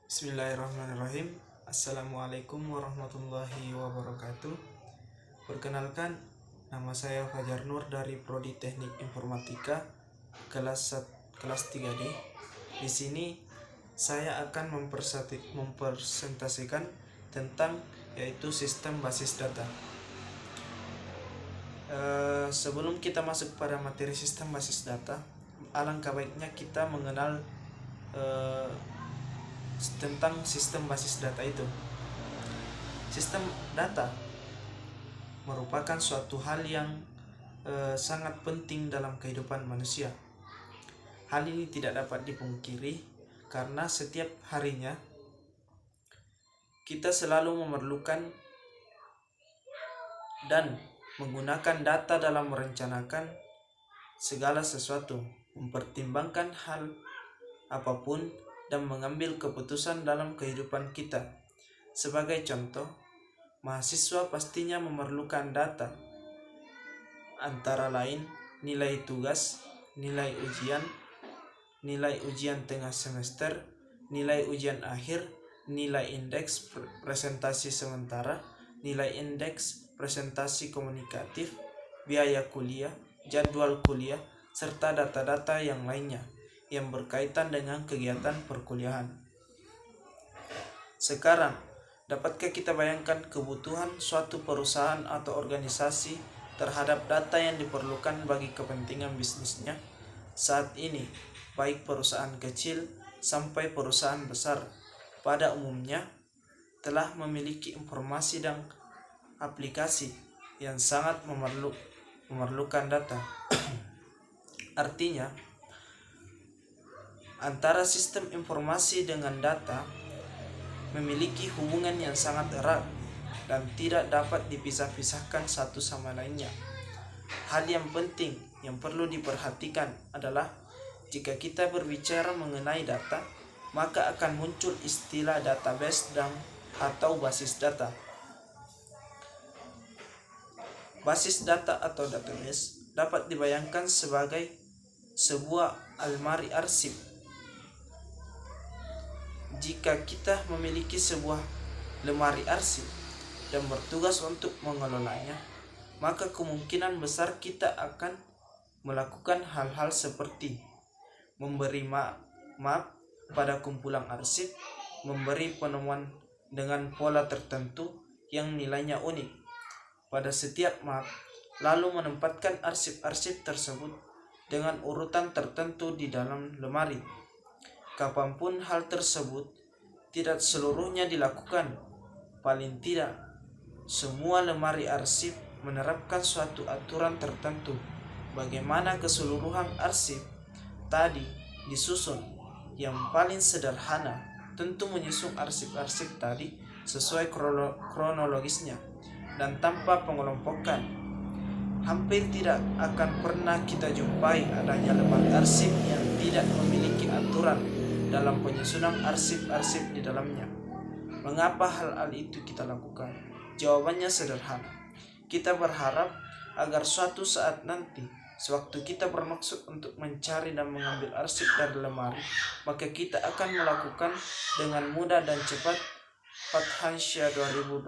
Bismillahirrahmanirrahim. Assalamualaikum warahmatullahi wabarakatuh. Perkenalkan, nama saya Fajar Nur dari Prodi Teknik Informatika kelas 3D. Di sini saya akan mempresentasikan tentang yaitu sistem basis data. Sebelum kita masuk pada materi sistem basis data, alangkah baiknya kita mengenal tentang sistem basis data itu. Sistem data merupakan suatu hal yang sangat penting dalam kehidupan manusia. Hal ini tidak dapat dipungkiri karena setiap harinya kita selalu memerlukan dan menggunakan data dalam merencanakan segala sesuatu, mempertimbangkan hal apapun, dan mengambil keputusan dalam kehidupan kita. Sebagai contoh, mahasiswa pastinya memerlukan data, antara lain nilai tugas, nilai ujian tengah semester, nilai ujian akhir, nilai indeks presentasi sementara, nilai indeks presentasi komunikatif, biaya kuliah, jadwal kuliah, serta data-data yang lainnya yang berkaitan dengan kegiatan perkuliahan. Sekarang, dapatkah kita bayangkan kebutuhan suatu perusahaan atau organisasi terhadap data yang diperlukan bagi kepentingan bisnisnya? Saat ini, baik perusahaan kecil sampai perusahaan besar pada umumnya telah memiliki informasi dan aplikasi yang sangat memerlukan data. Artinya, antara sistem informasi dengan data memiliki hubungan yang sangat erat dan tidak dapat dipisah-pisahkan satu sama lainnya. Hal yang penting yang perlu diperhatikan adalah jika kita berbicara mengenai data, maka akan muncul istilah database atau basis data. Basis data atau database dapat dibayangkan sebagai sebuah almari arsip. Jika kita memiliki sebuah lemari arsip dan bertugas untuk mengelolanya, maka kemungkinan besar kita akan melakukan hal-hal seperti memberi map pada kumpulan arsip, memberi penemuan dengan pola tertentu yang nilainya unik pada setiap map, lalu menempatkan arsip-arsip tersebut dengan urutan tertentu di dalam lemari. Kapanpun hal tersebut tidak seluruhnya dilakukan, paling tidak semua lemari arsip menerapkan suatu aturan tertentu bagaimana keseluruhan arsip tadi disusun. Yang paling sederhana tentu menyusun arsip-arsip tadi sesuai kronologisnya dan tanpa pengelompokan. Hampir tidak akan pernah kita jumpai adanya lemari arsip yang tidak memiliki aturan dalam penyusunan arsip-arsip di dalamnya. Mengapa hal itu kita lakukan? Jawabannya sederhana. Kita berharap agar suatu saat nanti, sewaktu kita bermaksud untuk mencari dan mengambil arsip dari lemari, maka kita akan melakukan dengan mudah dan cepat. Fathansya 2012.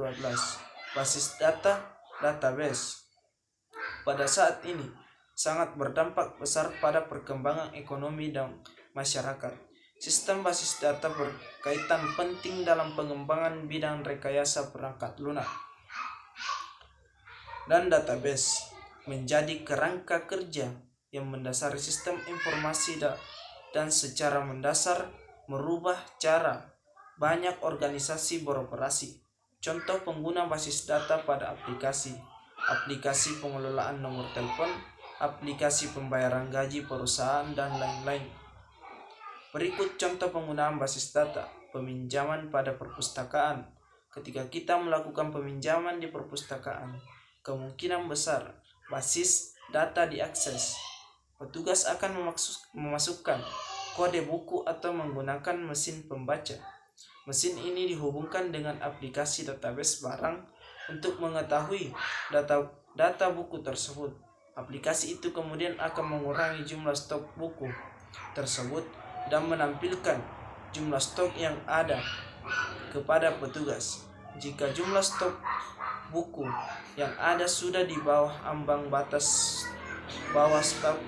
Basis data, database. Pada saat ini sangat berdampak besar pada perkembangan ekonomi dan masyarakat. Sistem basis data berkaitan penting dalam pengembangan bidang rekayasa perangkat lunak, dan database menjadi kerangka kerja yang mendasari sistem informasi dan secara mendasar merubah cara banyak organisasi beroperasi. Contoh pengguna basis data pada aplikasi pengelolaan nomor telepon, aplikasi pembayaran gaji perusahaan, dan lain-lain. Berikut contoh penggunaan basis data. Peminjaman pada perpustakaan. Ketika kita melakukan peminjaman di perpustakaan, kemungkinan besar basis data diakses. Petugas akan memasukkan kode buku atau menggunakan mesin pembaca. Mesin ini dihubungkan dengan aplikasi database barang untuk mengetahui data buku tersebut. Aplikasi itu kemudian akan mengurangi jumlah stok buku tersebut dan menampilkan jumlah stok yang ada kepada petugas. Jika jumlah stok buku yang ada sudah di bawah ambang batas bawah stok,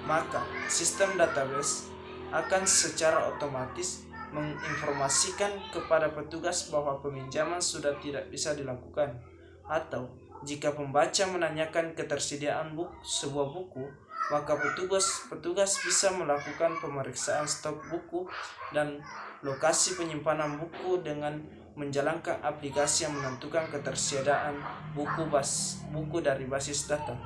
maka sistem database akan secara otomatis menginformasikan kepada petugas bahwa peminjaman sudah tidak bisa dilakukan. Atau jika pembaca menanyakan ketersediaan sebuah buku, maka petugas bisa melakukan pemeriksaan stok buku dan lokasi penyimpanan buku dengan menjalankan aplikasi yang menentukan ketersediaan buku dari basis data.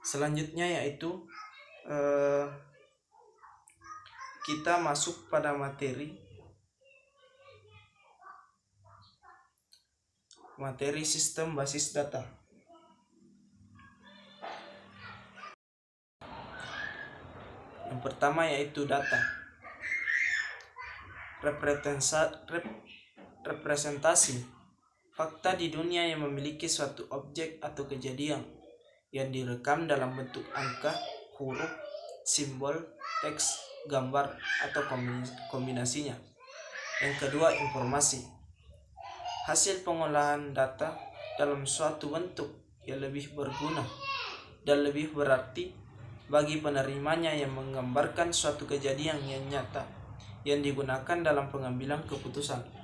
Selanjutnya yaitu kita masuk pada materi sistem basis data. Yang pertama yaitu data. Representasi fakta di dunia yang memiliki suatu objek atau kejadian yang direkam dalam bentuk angka, huruf, simbol, teks, gambar, atau kombinasinya. Yang kedua, informasi. Hasil pengolahan data dalam suatu bentuk yang lebih berguna dan lebih berarti bagi penerimanya, yang menggambarkan suatu kejadian yang nyata yang digunakan dalam pengambilan keputusan.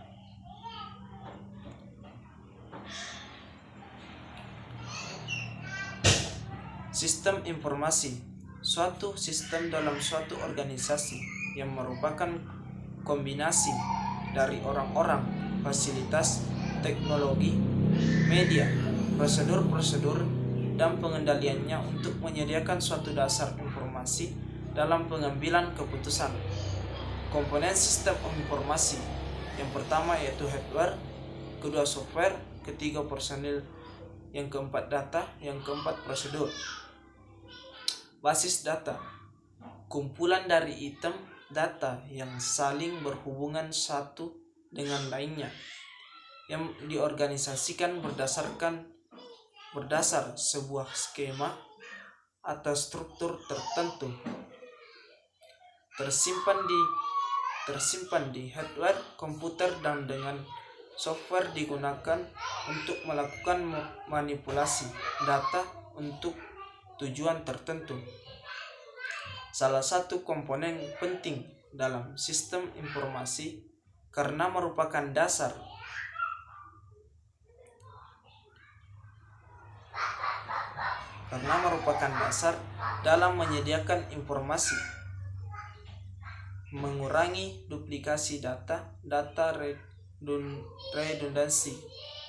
Sistem informasi, suatu sistem dalam suatu organisasi yang merupakan kombinasi dari orang-orang, fasilitas, teknologi, media, prosedur-prosedur, dan pengendaliannya untuk menyediakan suatu dasar informasi dalam pengambilan keputusan. Komponen sistem informasi, yang pertama yaitu hardware, kedua software, ketiga personil, yang keempat data, yang keempat prosedur. Basis data, kumpulan dari item data yang saling berhubungan satu dengan lainnya, yang diorganisasikan berdasar sebuah skema atau struktur tertentu, tersimpan di hardware komputer, dan dengan software digunakan untuk melakukan manipulasi data untuk tujuan tertentu. Salah satu komponen penting dalam sistem informasi karena merupakan dasar dalam menyediakan informasi, mengurangi duplikasi data redundansi,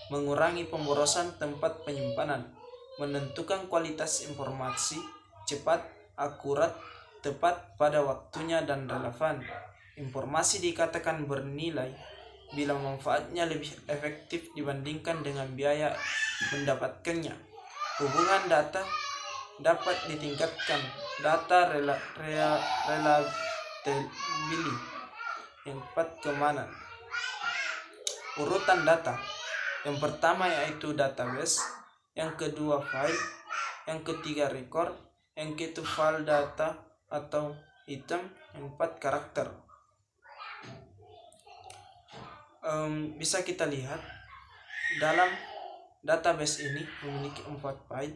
mengurangi pemborosan tempat penyimpanan, menentukan kualitas informasi cepat, akurat, tepat pada waktunya, dan relevan. Informasi dikatakan bernilai bila manfaatnya lebih efektif dibandingkan dengan biaya mendapatkannya. Hubungan data dapat ditingkatkan. Data reliability. Yang keempat, keamanan. Urutan data. Yang pertama yaitu database, yang kedua file, yang ketiga record, yang keempat file data atau item, yang keempat karakter. Bisa kita lihat dalam database ini memiliki 4 file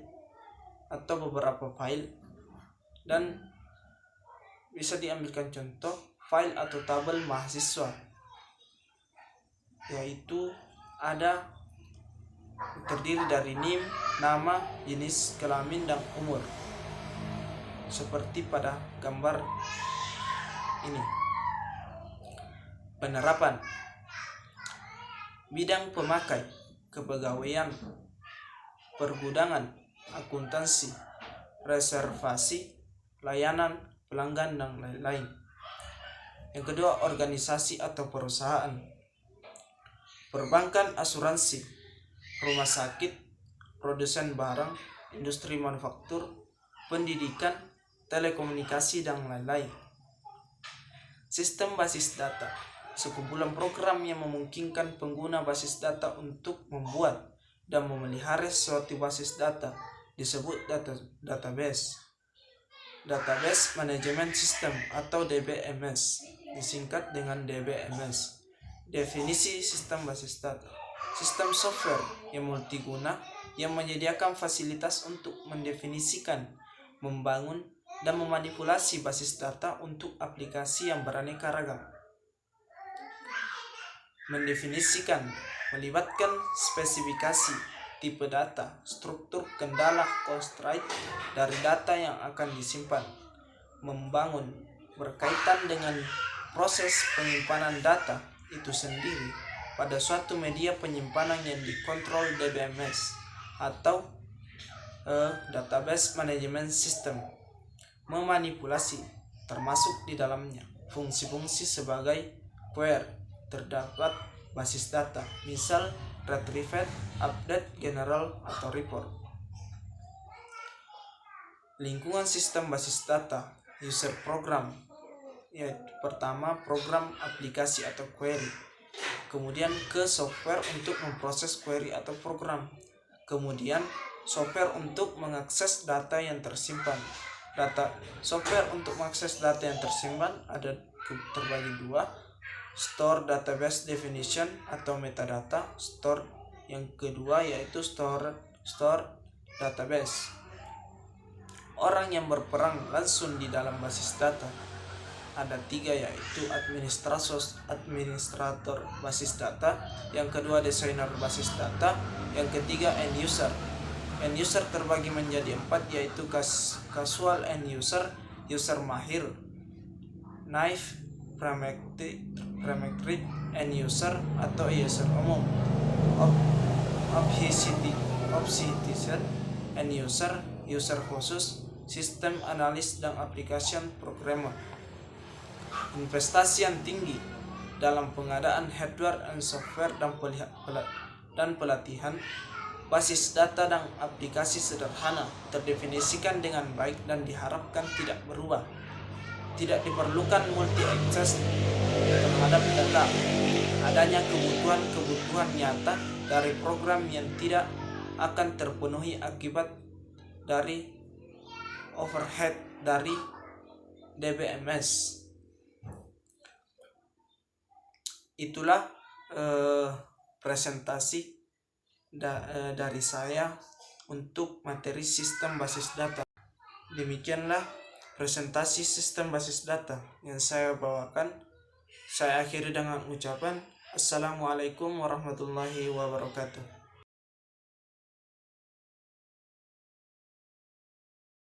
atau beberapa file, dan bisa diambilkan contoh file atau tabel mahasiswa, yaitu terdiri dari NIM, nama, jenis kelamin, dan umur, seperti pada gambar ini. Penerapan bidang pemakai, kepegawaian, pergudangan, akuntansi, reservasi, layanan pelanggan, dan lain-lain. Yang kedua, organisasi atau perusahaan, perbankan, asuransi, rumah sakit, produsen barang, industri manufaktur, pendidikan, telekomunikasi, dan lain-lain. Sistem basis data, sekumpulan program yang memungkinkan pengguna basis data untuk membuat dan memelihara suatu basis data disebut database. Database Management System atau DBMS, disingkat dengan DBMS. Definisi sistem basis data: sistem software yang multiguna yang menyediakan fasilitas untuk mendefinisikan, membangun, dan memanipulasi basis data untuk aplikasi yang beraneka ragam. Mendefinisikan melibatkan spesifikasi, tipe data, struktur, kendala, constraint dari data yang akan disimpan. Membangun berkaitan dengan proses penyimpanan data itu sendiri pada suatu media penyimpanan yang dikontrol DBMS atau Database Management System. Memanipulasi termasuk di dalamnya fungsi-fungsi sebagai query terdapat basis data, misal retrieve, update, general, atau report. Lingkungan sistem basis data, user program, yaitu pertama program aplikasi atau query, kemudian ke software untuk memproses query atau program, kemudian software untuk mengakses data yang tersimpan. Software untuk mengakses data yang tersimpan ada terbagi dua: store database definition atau metadata. Store yang kedua yaitu store database. Orang yang berperan langsung di dalam basis data ada tiga, yaitu administrator basis data, yang kedua desainer basis data, yang ketiga end user. End user terbagi menjadi 4, yaitu casual end user, user mahir, naive, pragmatic end user atau user umum, obfuscated end user, user khusus, sistem analis dan application programmer. Investasi yang tinggi dalam pengadaan hardware dan software dan pelatihan basis data dan aplikasi sederhana terdefinisikan dengan baik dan diharapkan tidak berubah. Tidak diperlukan multi-access terhadap data. Adanya kebutuhan nyata dari program yang tidak akan terpenuhi akibat dari overhead dari DBMS. Itulah presentasi dari saya untuk materi sistem basis data. Demikianlah presentasi sistem basis data yang saya bawakan. Saya akhiri dengan ucapan Assalamualaikum warahmatullahi wabarakatuh.